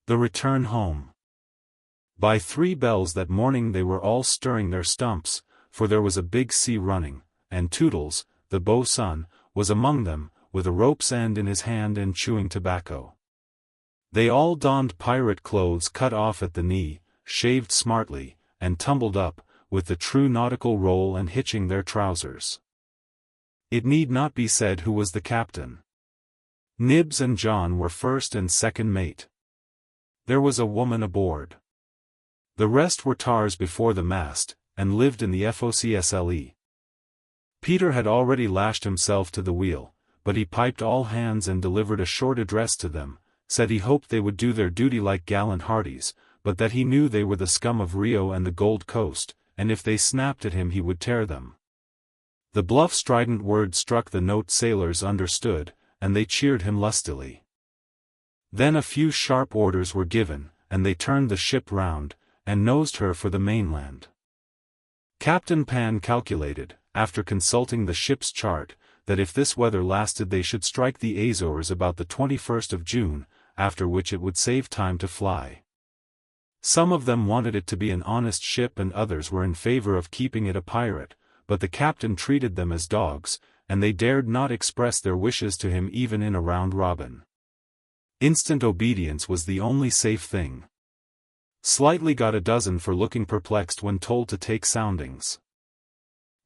The return home. By 3 bells that morning they were all stirring their stumps, for there was a big sea running, and Toodles, the boatswain, was among them, with a rope's end in his hand and chewing tobacco. They all donned pirate clothes cut off at the knee, shaved smartly, and tumbled up, with the true nautical roll and hitching their trousers. It need not be said who was the captain. Nibs and John were first and second mate. There was a woman aboard. The rest were tars before the mast, and lived in the FOCSLE. Peter had already lashed himself to the wheel, but he piped all hands and delivered a short address to them, said he hoped they would do their duty like gallant hearties, but that he knew they were the scum of Rio and the Gold Coast, and if they snapped at him he would tear them. The bluff strident words struck the note sailors understood, and they cheered him lustily. Then a few sharp orders were given, and they turned the ship round, and nosed her for the mainland. Captain Pan calculated, after consulting the ship's chart, that if this weather lasted they should strike the Azores about the 21st of June, after which it would save time to fly. Some of them wanted it to be an honest ship and others were in favor of keeping it a pirate, but the captain treated them as dogs, and they dared not express their wishes to him even in a round robin. Instant obedience was the only safe thing. Slightly got a dozen for looking perplexed when told to take soundings.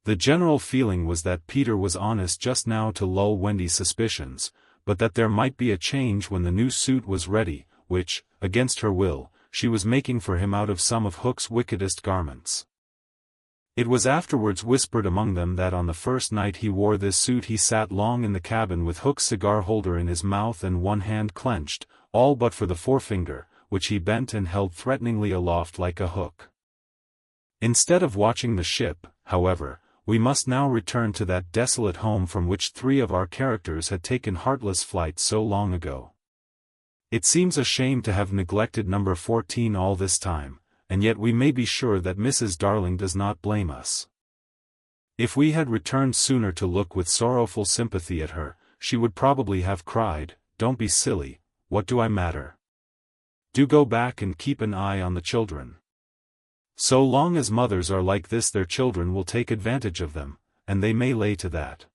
The general feeling was that Peter was honest just now to lull Wendy's suspicions, but that there might be a change when the new suit was ready, which, against her will, she was making for him out of some of Hook's wickedest garments. It was afterwards whispered among them that on the first night he wore this suit he sat long in the cabin with Hook's cigar-holder in his mouth and one hand clenched, all but for the forefinger, which he bent and held threateningly aloft like a hook. Instead of watching the ship, however, we must now return to that desolate home from which 3 of our characters had taken heartless flight so long ago. It seems a shame to have neglected number 14 all this time, and yet we may be sure that Mrs. Darling does not blame us. If we had returned sooner to look with sorrowful sympathy at her, she would probably have cried, "Don't be silly, what do I matter? Do go back and keep an eye on the children. So long as mothers are like this their children will take advantage of them, and they may lay to that.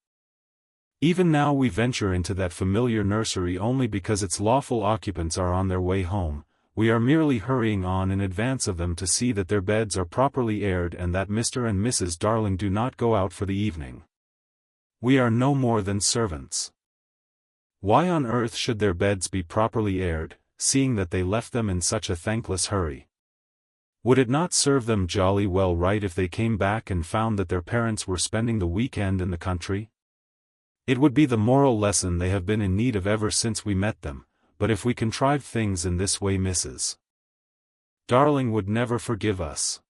Even now we venture into that familiar nursery only because its lawful occupants are on their way home. We are merely hurrying on in advance of them to see that their beds are properly aired and that Mr. and Mrs. Darling do not go out for the evening. We are no more than servants. Why on earth should their beds be properly aired, seeing that they left them in such a thankless hurry? Would it not serve them jolly well right if they came back and found that their parents were spending the weekend in the country? It would be the moral lesson they have been in need of ever since we met them. But if we contrive things in this way Mrs. Darling would never forgive us.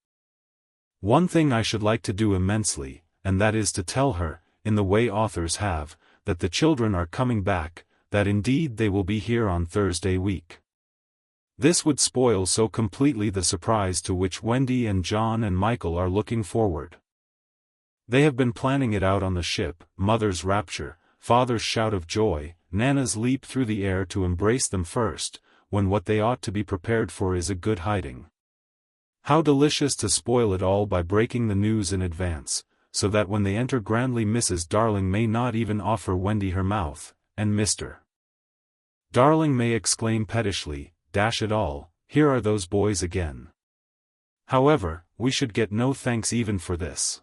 One thing I should like to do immensely, and that is to tell her, in the way authors have, that the children are coming back, that indeed they will be here on Thursday week. This would spoil so completely the surprise to which Wendy and John and Michael are looking forward. They have been planning it out on the ship, mother's rapture, father's shout of joy, Nana's leap through the air to embrace them first, when what they ought to be prepared for is a good hiding. How delicious to spoil it all by breaking the news in advance, so that when they enter grandly Mrs. Darling may not even offer Wendy her mouth, and Mr. Darling may exclaim pettishly, "Dash it all, here are those boys again." However, we should get no thanks even for this.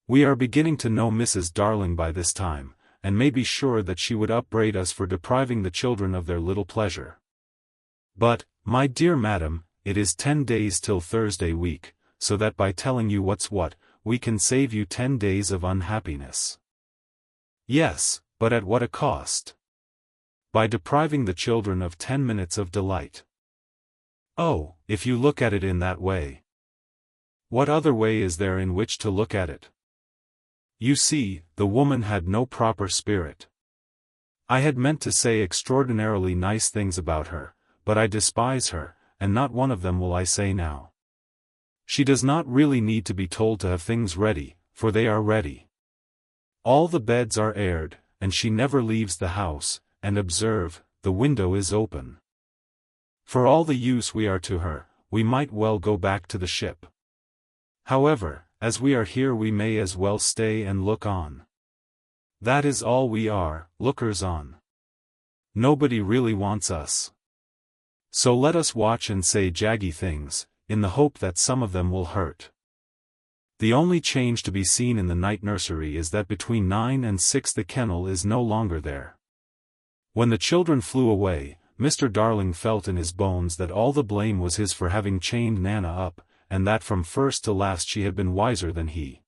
We are beginning to know Mrs. Darling by this time, and may be sure that she would upbraid us for depriving the children of their little pleasure. But, my dear madam, it is 10 days till Thursday week, so that by telling you what's what, we can save you 10 days of unhappiness. Yes, but at what a cost? By depriving the children of 10 minutes of delight. Oh, if you look at it in that way. What other way is there in which to look at it? You see, the woman had no proper spirit. I had meant to say extraordinarily nice things about her, but I despise her, and not one of them will I say now. She does not really need to be told to have things ready, for they are ready. All the beds are aired, and she never leaves the house, and observe, the window is open. For all the use we are to her, we might well go back to the ship. However, as we are here we may as well stay and look on. That is all we are, lookers on. Nobody really wants us. So let us watch and say jaggy things, in the hope that some of them will hurt. The only change to be seen in the night nursery is that between 9 and 6 the kennel is no longer there. When the children flew away, Mr. Darling felt in his bones that all the blame was his for having chained Nana up, and that from first to last she had been wiser than he.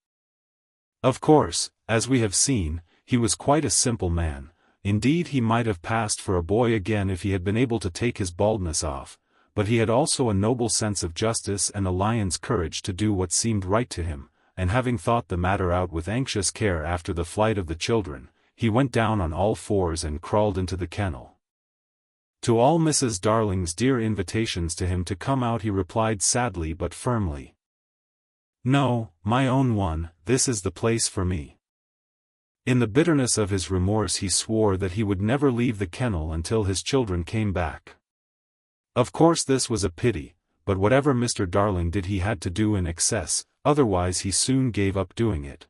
Of course, as we have seen, he was quite a simple man. Indeed, he might have passed for a boy again if he had been able to take his baldness off, but he had also a noble sense of justice and a lion's courage to do what seemed right to him, and having thought the matter out with anxious care after the flight of the children, he went down on all fours and crawled into the kennel. To all Mrs. Darling's dear invitations to him to come out he replied sadly but firmly, "No, my own one, this is the place for me." In the bitterness of his remorse he swore that he would never leave the kennel until his children came back. Of course this was a pity, but whatever Mr. Darling did he had to do in excess, otherwise he soon gave up doing it.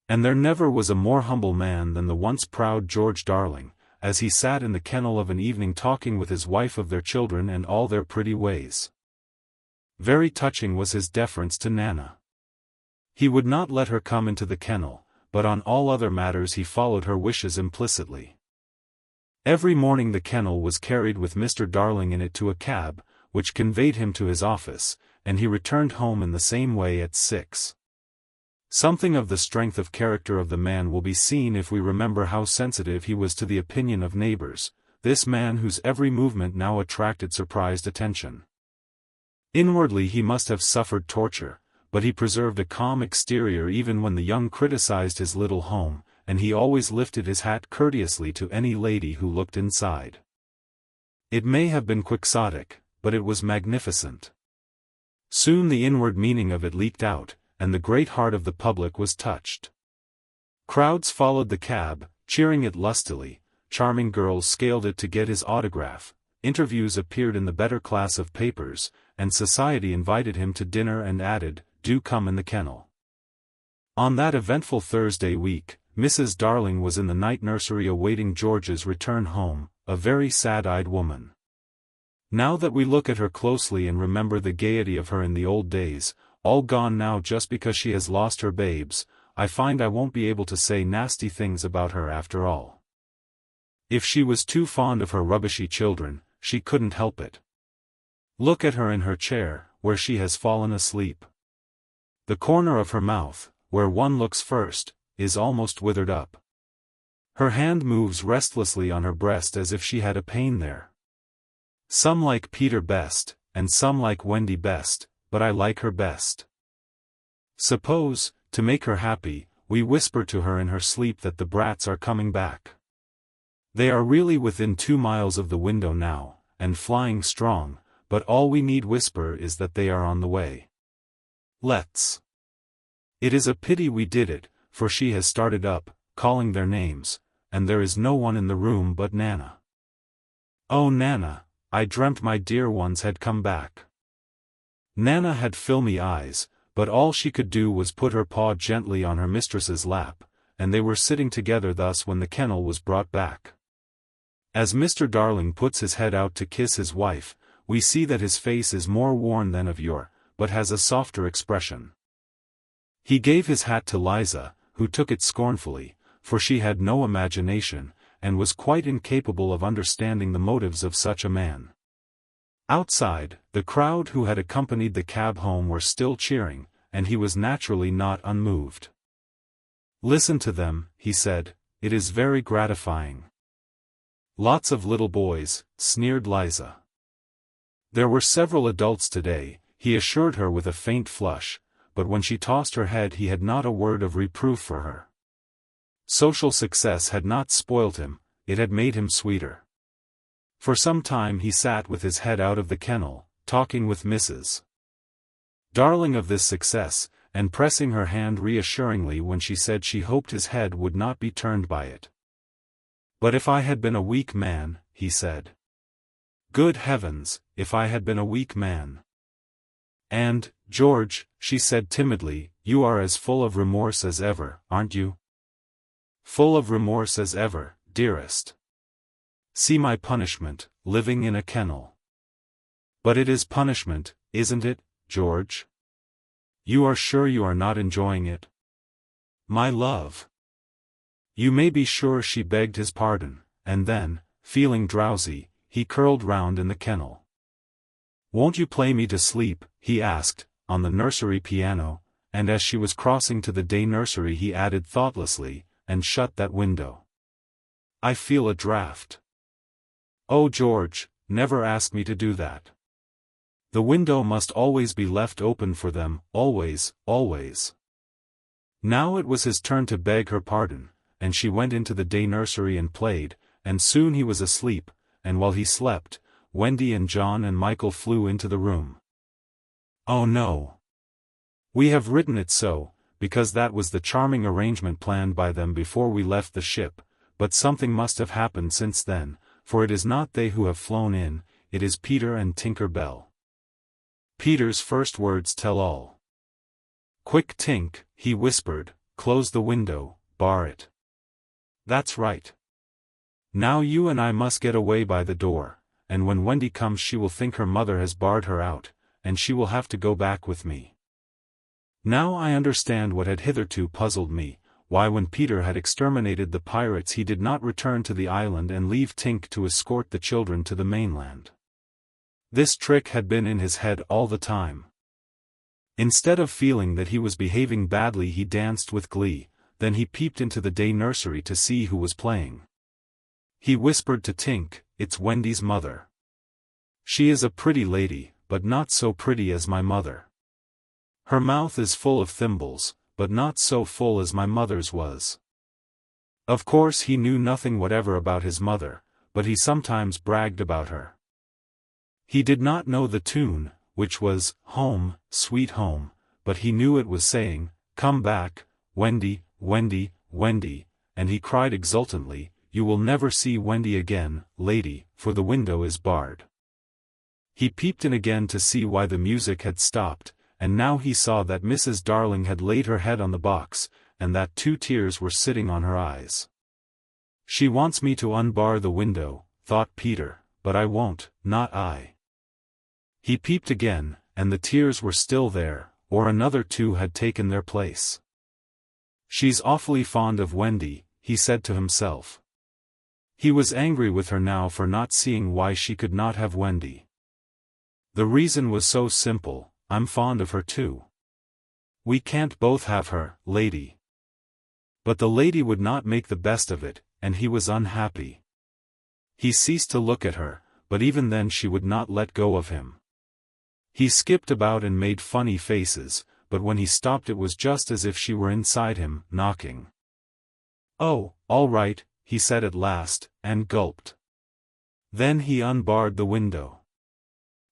And there never was a more humble man than the once proud George Darling, as he sat in the kennel of an evening talking with his wife of their children and all their pretty ways. Very touching was his deference to Nana. He would not let her come into the kennel, but on all other matters he followed her wishes implicitly. Every morning the kennel was carried with Mr. Darling in it to a cab, which conveyed him to his office, and he returned home in the same way at 6. Something of the strength of character of the man will be seen if we remember how sensitive he was to the opinion of neighbors, this man whose every movement now attracted surprised attention. Inwardly he must have suffered torture, but he preserved a calm exterior even when the young criticized his little home, and he always lifted his hat courteously to any lady who looked inside. It may have been quixotic, but it was magnificent. Soon the inward meaning of it leaked out, and the great heart of the public was touched. Crowds followed the cab, cheering it lustily, charming girls scaled it to get his autograph, interviews appeared in the better class of papers, and society invited him to dinner and added, "Do come in the kennel." On that eventful Thursday week, Mrs. Darling was in the night nursery awaiting George's return home, a very sad-eyed woman. Now that we look at her closely and remember the gaiety of her in the old days, all gone now just because she has lost her babes, I find I won't be able to say nasty things about her after all. If she was too fond of her rubbishy children, she couldn't help it. Look at her in her chair, where she has fallen asleep. The corner of her mouth, where one looks first, is almost withered up. Her hand moves restlessly on her breast as if she had a pain there. Some like Peter best, and some like Wendy best, but I like her best. Suppose, to make her happy, we whisper to her in her sleep that the brats are coming back. They are really within 2 miles of the window now, and flying strong, but all we need whisper is that they are on the way. Let's. It is a pity we did it, for she has started up, calling their names, and there is no one in the room but Nana. Oh Nana, I dreamt my dear ones had come back. Nana had filmy eyes, but all she could do was put her paw gently on her mistress's lap, and they were sitting together thus when the kennel was brought back. As Mr. Darling puts his head out to kiss his wife, we see that his face is more worn than of yore, but has a softer expression. He gave his hat to Liza, who took it scornfully, for she had no imagination, and was quite incapable of understanding the motives of such a man. Outside, the crowd who had accompanied the cab home were still cheering, and he was naturally not unmoved. "Listen to them," he said, "it is very gratifying." "Lots of little boys," sneered Liza. There were several adults today, he assured her with a faint flush, but when she tossed her head he had not a word of reproof for her. Social success had not spoilt him, it had made him sweeter. For some time he sat with his head out of the kennel, talking with Mrs. Darling of this success, and pressing her hand reassuringly when she said she hoped his head would not be turned by it. "But if I had been a weak man," he said. Good heavens, if I had been a weak man. And, George, she said timidly, you are as full of remorse as ever, aren't you? Full of remorse as ever, dearest. See my punishment, living in a kennel. But it is punishment, isn't it, George? You are sure you are not enjoying it? My love. You may be sure she begged his pardon, and then, feeling drowsy, he curled round in the kennel. Won't you play me to sleep, he asked, on the nursery piano, and as she was crossing to the day nursery he added thoughtlessly, and shut that window. I feel a draught. Oh George, never ask me to do that. The window must always be left open for them, always, always. Now it was his turn to beg her pardon, and she went into the day nursery and played, and soon he was asleep, and while he slept, Wendy and John and Michael flew into the room. Oh no. We have written it so, because that was the charming arrangement planned by them before we left the ship, but something must have happened since then, for it is not they who have flown in, it is Peter and Tinker Bell. Peter's first words tell all. Quick Tink, he whispered, close the window, bar it. That's right. Now you and I must get away by the door, and when Wendy comes she will think her mother has barred her out, and she will have to go back with me. Now I understand what had hitherto puzzled me, why when Peter had exterminated the pirates he did not return to the island and leave Tink to escort the children to the mainland. This trick had been in his head all the time. Instead of feeling that he was behaving badly he danced with glee, then he peeped into the day nursery to see who was playing. He whispered to Tink, it's Wendy's mother. She is a pretty lady, but not so pretty as my mother. Her mouth is full of thimbles, but not so full as my mother's was. Of course he knew nothing whatever about his mother, but he sometimes bragged about her. He did not know the tune, which was, Home, Sweet Home, but he knew it was saying, Come back, Wendy, Wendy, Wendy, and he cried exultantly, You will never see Wendy again, lady, for the window is barred. He peeped in again to see why the music had stopped, and now he saw that Mrs. Darling had laid her head on the box, and that 2 tears were sitting on her eyes. She wants me to unbar the window, thought Peter, but I won't, not I. He peeped again, and the tears were still there, or another 2 had taken their place. She's awfully fond of Wendy, he said to himself. He was angry with her now for not seeing why she could not have Wendy. The reason was so simple, I'm fond of her too. We can't both have her, lady. But the lady would not make the best of it, and he was unhappy. He ceased to look at her, but even then she would not let go of him. He skipped about and made funny faces, but when he stopped it was just as if she were inside him, knocking. Oh, all right, he said at last, and gulped. Then he unbarred the window.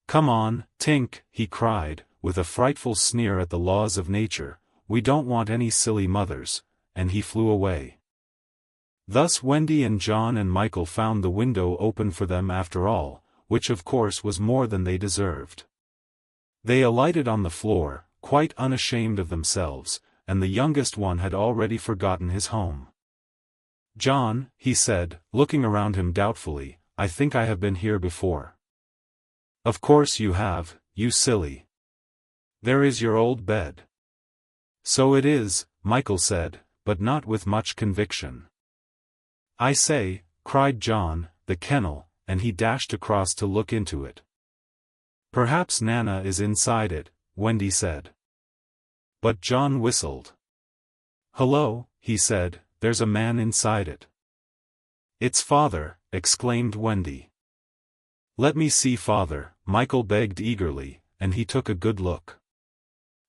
Come on, Tink, he cried, with a frightful sneer at the laws of nature, we don't want any silly mothers, and he flew away. Thus Wendy and John and Michael found the window open for them after all, which of course was more than they deserved. They alighted on the floor, quite unashamed of themselves, and the youngest one had already forgotten his home. John, he said, looking around him doubtfully, I think I have been here before. Of course you have, you silly. There is your old bed. So it is, Michael said, but not with much conviction. I say, cried John, the kennel, and he dashed across to look into it. Perhaps Nana is inside it, Wendy said. But John whistled. Hello, he said, there's a man inside it. It's Father, exclaimed Wendy. Let me see Father, Michael begged eagerly, and he took a good look.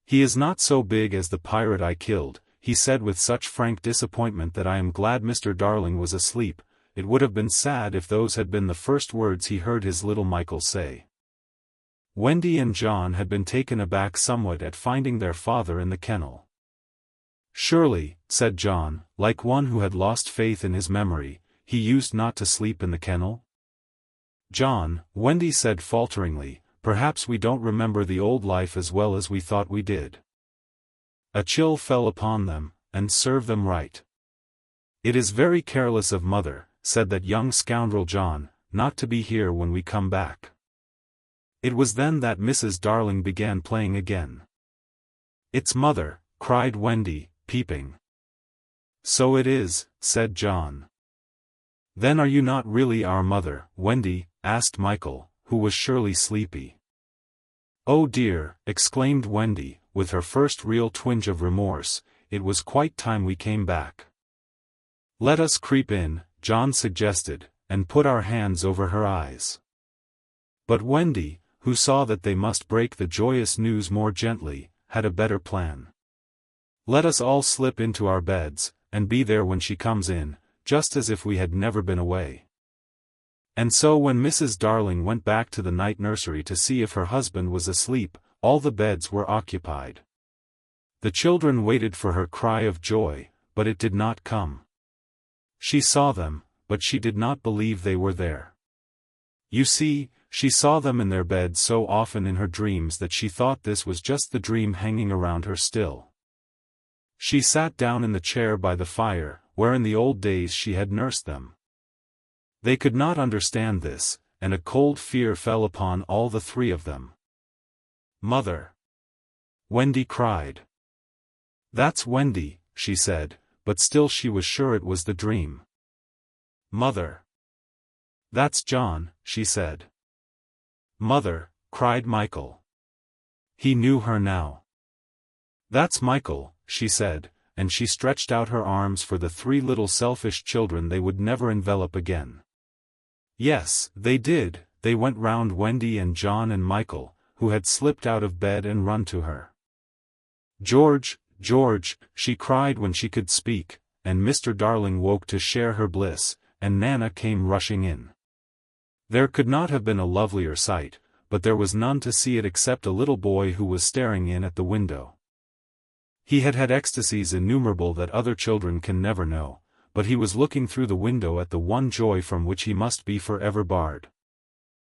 He is not so big as the pirate I killed, he said with such frank disappointment that I am glad Mr. Darling was asleep. It would have been sad if those had been the first words he heard his little Michael say. Wendy and John had been taken aback somewhat at finding their father in the kennel. Surely, said John, like one who had lost faith in his memory, he used not to sleep in the kennel? John, Wendy said falteringly, perhaps we don't remember the old life as well as we thought we did. A chill fell upon them, and served them right. It is very careless of Mother, said that young scoundrel John, not to be here when we come back. It was then that Mrs. Darling began playing again. It's Mother, cried Wendy, peeping. So it is, said John. Then are you not really our mother, Wendy? Asked Michael, who was surely sleepy. Oh dear, exclaimed Wendy, with her first real twinge of remorse, it was quite time we came back. Let us creep in, John suggested, and put our hands over her eyes. But Wendy, who saw that they must break the joyous news more gently, had a better plan. Let us all slip into our beds, and be there when she comes in, just as if we had never been away. And so when Mrs. Darling went back to the night nursery to see if her husband was asleep, all the beds were occupied. The children waited for her cry of joy, but it did not come. She saw them, but she did not believe they were there. You see, she saw them in their beds so often in her dreams that she thought this was just the dream hanging around her still. She sat down in the chair by the fire, where in the old days she had nursed them. They could not understand this, and a cold fear fell upon all the three of them. Mother! Wendy cried. That's Wendy, she said, but still she was sure it was the dream. Mother! That's John, she said. Mother, cried Michael. He knew her now. That's Michael, she said, and she stretched out her arms for the three little selfish children they would never envelop again. Yes, they did, they went round Wendy and John and Michael, who had slipped out of bed and run to her. George, George, she cried when she could speak, and Mr. Darling woke to share her bliss, and Nana came rushing in. There could not have been a lovelier sight, but there was none to see it except a little boy who was staring in at the window. He had had ecstasies innumerable that other children can never know, but he was looking through the window at the one joy from which he must be forever barred.